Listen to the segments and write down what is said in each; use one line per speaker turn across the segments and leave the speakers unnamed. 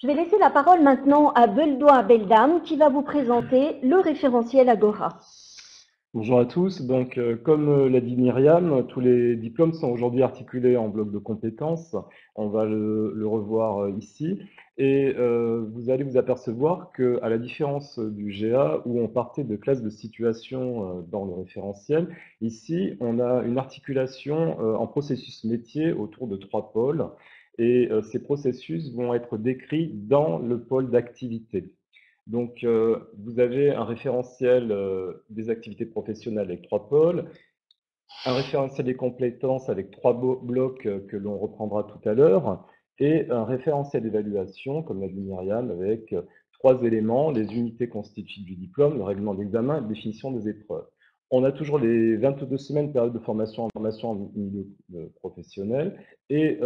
Je vais laisser la parole maintenant à Beldouin Beldam qui va vous présenter le référentiel Agora.
Bonjour à tous. Donc, comme l'a dit Myriam, tous les diplômes sont aujourd'hui articulés en blocs de compétences. On va le revoir ici. Et vous allez vous apercevoir que, à la différence du GA, où on partait de classes de situation dans le référentiel, ici, on a une articulation en processus métier autour de 3 pôles. Et ces processus vont être décrits dans le pôle d'activité. Donc, vous avez un référentiel des activités professionnelles avec 3 pôles, un référentiel des compétences avec 3 blocs que l'on reprendra tout à l'heure, et un référentiel d'évaluation, comme l'a dit Myriam, avec 3 éléments, les unités constitutives du diplôme, le règlement d'examen et la définition des épreuves. On a toujours les 22 semaines période de formation en milieu professionnel, et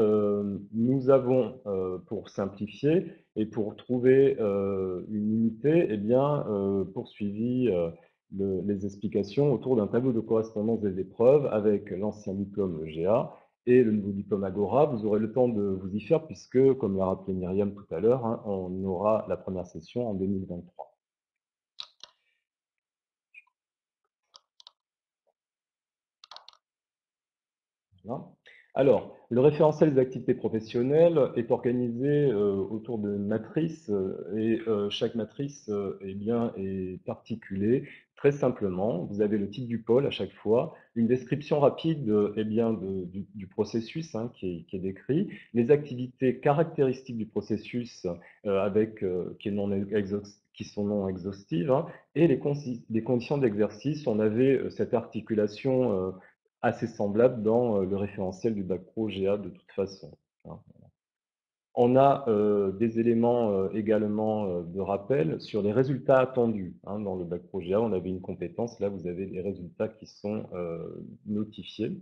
nous avons, pour simplifier et pour trouver une unité, eh bien, poursuivi les explications autour d'un tableau de correspondance des épreuves avec l'ancien diplôme GA et le nouveau diplôme Agora. Vous aurez le temps de vous y faire puisque, comme l'a rappelé Myriam tout à l'heure, hein, on aura la première session en 2023. Voilà. Alors, le référentiel des activités professionnelles est organisé autour de matrices et chaque matrice eh bien, est articulée très simplement. Vous avez le titre du pôle à chaque fois, une description rapide eh bien, du processus hein, qui est décrit, les activités caractéristiques du processus qui sont non exhaustives hein, et les conditions d'exercice. On avait cette articulation assez semblable dans le référentiel du bac pro GA de toute façon. Hein. On a des éléments également de rappel sur les résultats attendus. Hein, dans le bac pro GA, on avait une compétence, là vous avez les résultats qui sont notifiés.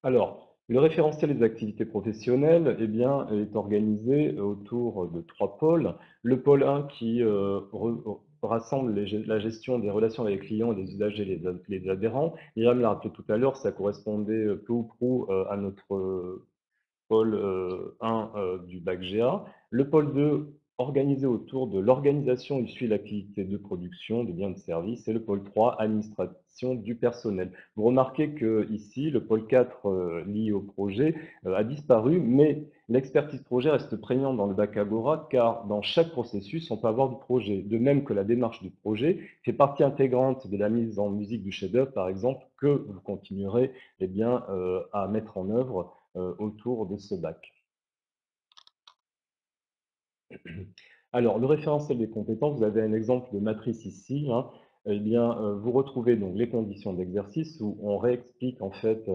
Alors, le référentiel des activités professionnelles eh bien, est organisé autour de 3 pôles. Le pôle 1 qui rassemble la gestion des relations avec les clients, les usagers, les adhérents. Myriam l'a rappelé tout à l'heure, ça correspondait peu ou prou à notre pôle 1 du bac GA. Le pôle 2, organisé autour de l'organisation issue de l'activité de production de biens et de services. Et le pôle 3, administration du personnel. Vous remarquez que ici, le pôle 4 lié au projet a disparu, mais l'expertise projet reste prégnante dans le bac Agora, car dans chaque processus, on peut avoir du projet. De même que la démarche du projet fait partie intégrante de la mise en musique du chef-d'œuvre, par exemple, que vous continuerez eh bien, à mettre en œuvre autour de ce bac. Alors, le référentiel des compétences, vous avez un exemple de matrice ici. Hein. Eh bien, vous retrouvez donc les conditions d'exercice où on réexplique en fait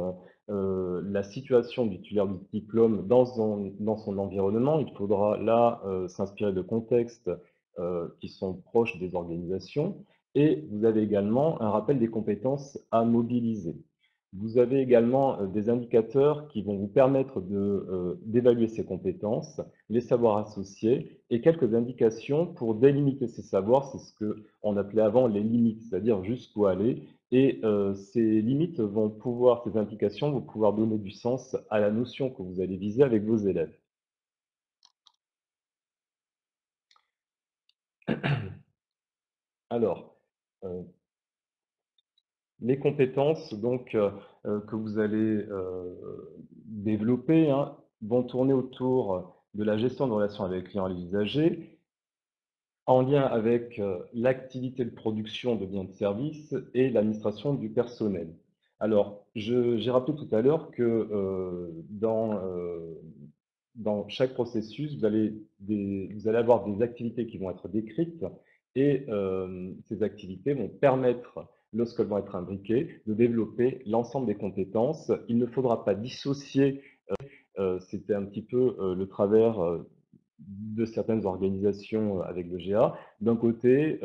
la situation du titulaire du diplôme dans son environnement. Il faudra là s'inspirer de contextes qui sont proches des organisations. Et vous avez également un rappel des compétences à mobiliser. Vous avez également des indicateurs qui vont vous permettre d'évaluer ces compétences, les savoirs associés et quelques indications pour délimiter ces savoirs. C'est ce qu'on appelait avant les limites, c'est-à-dire jusqu'où aller. Et ces limites ces indications vont pouvoir donner du sens à la notion que vous allez viser avec vos élèves. Alors, euh, les compétences donc, que vous allez développer hein, vont tourner autour de la gestion de relations avec les clients et les usagers, en lien avec l'activité de production de biens et de services et l'administration du personnel. Alors, j'ai rappelé tout à l'heure que dans chaque processus, vous allez avoir des activités qui vont être décrites et ces activités vont permettre, lorsqu'elles vont être imbriquées, de développer l'ensemble des compétences. Il ne faudra pas dissocier, c'était un petit peu le travers de certaines organisations avec le GA. D'un côté,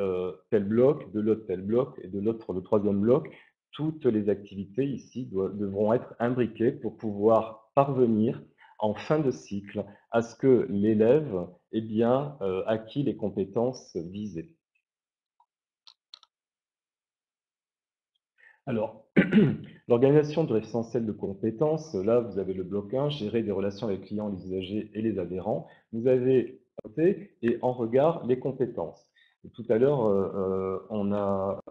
tel bloc, de l'autre tel bloc, et de l'autre le troisième bloc. Toutes les activités ici devront être imbriquées pour pouvoir parvenir en fin de cycle à ce que l'élève ait bien acquis les compétences visées. Alors, l'organisation du référentiel de compétences, là, vous avez le bloc 1, gérer des relations avec les clients, les usagers et les adhérents. Vous avez noté et en regard les compétences. Et tout à l'heure, on a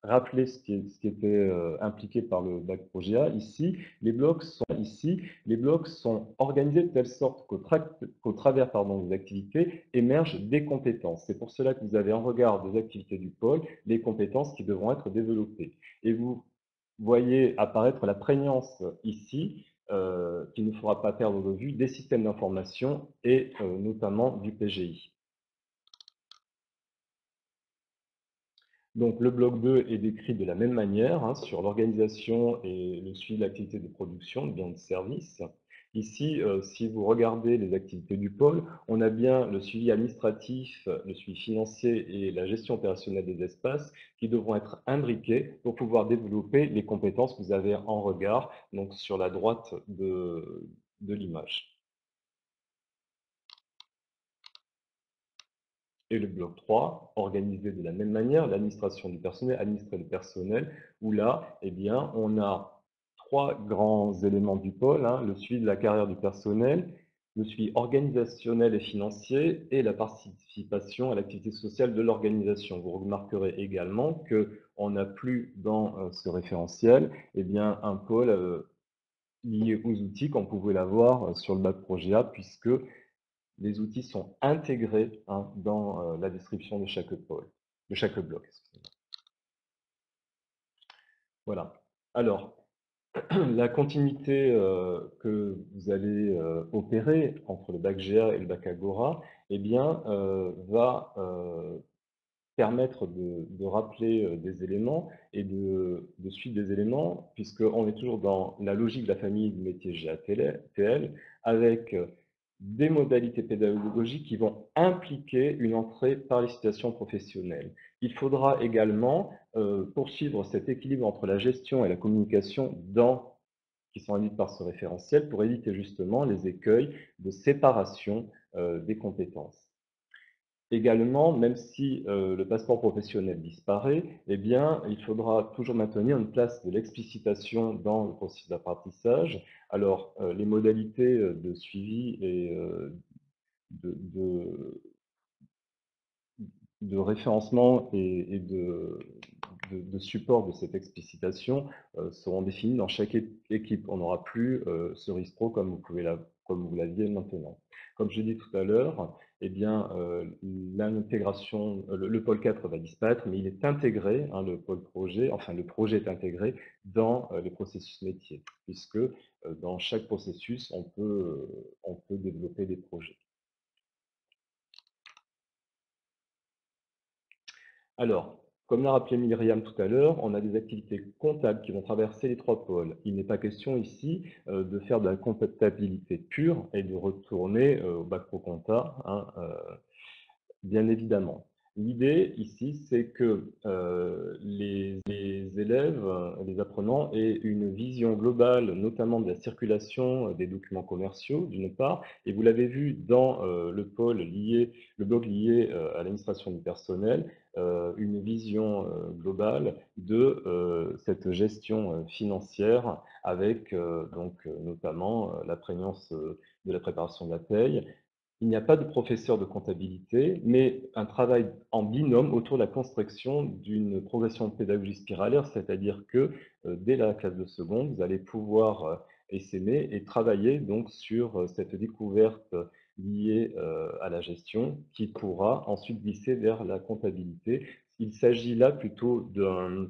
rappelé ce qui était impliqué par le bac projet A. Ici, les blocs sont organisés de telle sorte qu'au travers des activités émergent des compétences. C'est pour cela que vous avez en regard des activités du pôle les compétences qui devront être développées. Et vous voyez apparaître la prégnance ici, qui ne fera pas perdre de vue des systèmes d'information et notamment du PGI. Donc le bloc 2 est décrit de la même manière hein, sur l'organisation et le suivi de l'activité de production de biens et de services. Ici, si vous regardez les activités du pôle, on a bien le suivi administratif, le suivi financier et la gestion opérationnelle des espaces qui devront être imbriqués pour pouvoir développer les compétences que vous avez en regard, donc sur la droite de l'image. Et le bloc 3, organisé de la même manière, l'administration du personnel, administrer le personnel, où là, eh bien, on a trois grands éléments du pôle, hein, le suivi de la carrière du personnel, le suivi organisationnel et financier, et la participation à l'activité sociale de l'organisation. Vous remarquerez également qu'on n'a plus dans ce référentiel eh bien, un pôle lié aux outils qu'on pouvait l'avoir sur le bac projet A, puisque les outils sont intégrés hein, dans la description de chaque pôle, de chaque bloc. Excusez-moi. Voilà. Alors, la continuité que vous allez opérer entre le bac GA et le bac Agora, eh bien, va permettre de rappeler des éléments et de suivre des éléments, puisqu'on est toujours dans la logique de la famille du métier GATL, avec des modalités pédagogiques qui vont impliquer une entrée par les situations professionnelles. Il faudra également poursuivre cet équilibre entre la gestion et la communication qui sont induites par ce référentiel pour éviter justement les écueils de séparation des compétences. Également, même si le passeport professionnel disparaît, eh bien, il faudra toujours maintenir une place de l'explicitation dans le processus d'apprentissage. Alors, les modalités de suivi et de, de référencement et de support de cette explicitation seront définis dans chaque équipe. On n'aura plus Cerise Pro comme vous l'aviez maintenant. Comme je l'ai dit tout à l'heure, eh bien, l'intégration, le pôle 4 va disparaître, mais il est intégré, hein, le pôle projet, enfin le projet est intégré dans les processus métiers, puisque dans chaque processus, on peut développer des projets. Alors, comme l'a rappelé Myriam tout à l'heure, on a des activités comptables qui vont traverser les trois pôles. Il n'est pas question ici de faire de la comptabilité pure et de retourner au bac pro compta, hein, bien évidemment. L'idée ici, c'est que les élèves, les apprenants aient une vision globale, notamment de la circulation des documents commerciaux, d'une part, et vous l'avez vu dans le bloc lié à l'administration du personnel, une vision globale de cette gestion financière avec donc notamment la prégnance de la préparation de la paye. Il n'y a pas de professeur de comptabilité, mais un travail en binôme autour de la construction d'une progression de pédagogie spiralaire, c'est-à-dire que dès la classe de seconde, vous allez pouvoir essaimer et travailler donc sur cette découverte liée à la gestion qui pourra ensuite glisser vers la comptabilité. Il s'agit là plutôt d'un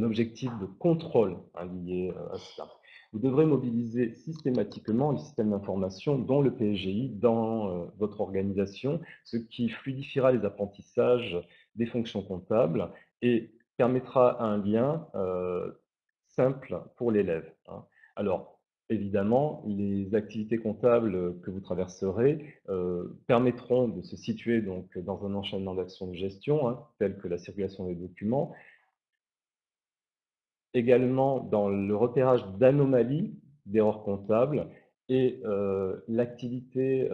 objectif de contrôle hein, lié à cela. Vous devrez mobiliser systématiquement les systèmes d'information, dont le PSGI, dans votre organisation, ce qui fluidifiera les apprentissages des fonctions comptables et permettra un lien simple pour l'élève. Hein. Alors, évidemment, les activités comptables que vous traverserez permettront de se situer donc dans un enchaînement d'actions de gestion, hein, telles que la circulation des documents, également dans le repérage d'anomalies, d'erreurs comptables, et l'activité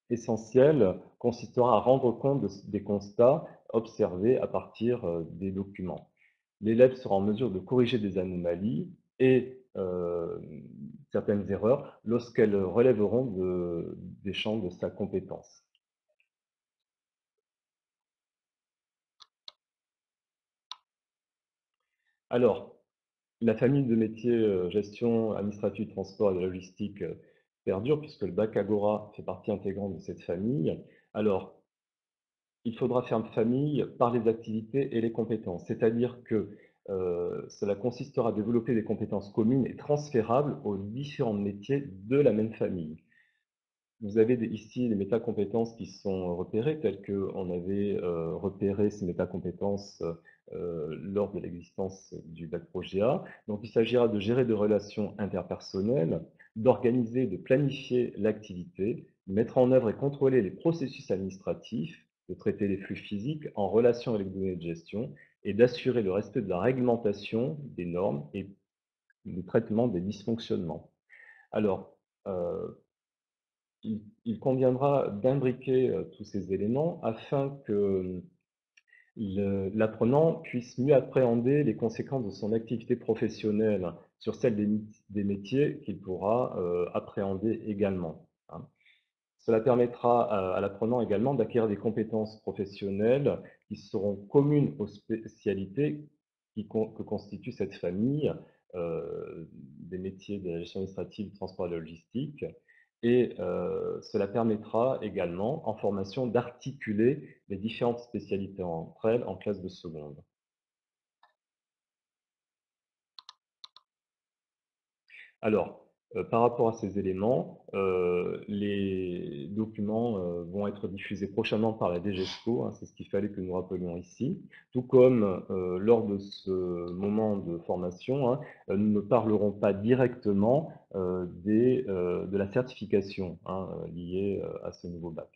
essentielle consistera à rendre compte des constats observés à partir des documents. L'élève sera en mesure de corriger des anomalies et certaines erreurs lorsqu'elles relèveront des champs de sa compétence. Alors, la famille de métiers, gestion administrative du transport et de la logistique, perdure puisque le bac Agora fait partie intégrante de cette famille. Alors, il faudra faire famille par les activités et les compétences. C'est-à-dire que, cela consistera à développer des compétences communes et transférables aux différents métiers de la même famille. Vous avez ici les métacompétences qui sont repérées, telles qu'on avait repéré ces métacompétences lors de l'existence du bac Projet A. Donc, il s'agira de gérer des relations interpersonnelles, d'organiser, de planifier l'activité, mettre en œuvre et contrôler les processus administratifs, de traiter les flux physiques en relation avec les données de gestion et d'assurer le respect de la réglementation, des normes et le traitement des dysfonctionnements. Alors, il conviendra d'imbriquer tous ces éléments afin que l'apprenant puisse mieux appréhender les conséquences de son activité professionnelle sur celle des métiers qu'il pourra appréhender également, hein. Cela permettra à l'apprenant également d'acquérir des compétences professionnelles qui seront communes aux spécialités que constitue cette famille des métiers de la gestion administrative, du transport et de la logistique. Et cela permettra également, en formation, d'articuler les différentes spécialités entre elles en classe de seconde. Alors, par rapport à ces éléments, les documents, vont être diffusés prochainement par la DGESCO, hein, c'est ce qu'il fallait que nous rappelions ici. Tout comme, lors de ce moment de formation, hein, nous ne parlerons pas directement, de la certification, hein, liée, à ce nouveau bac.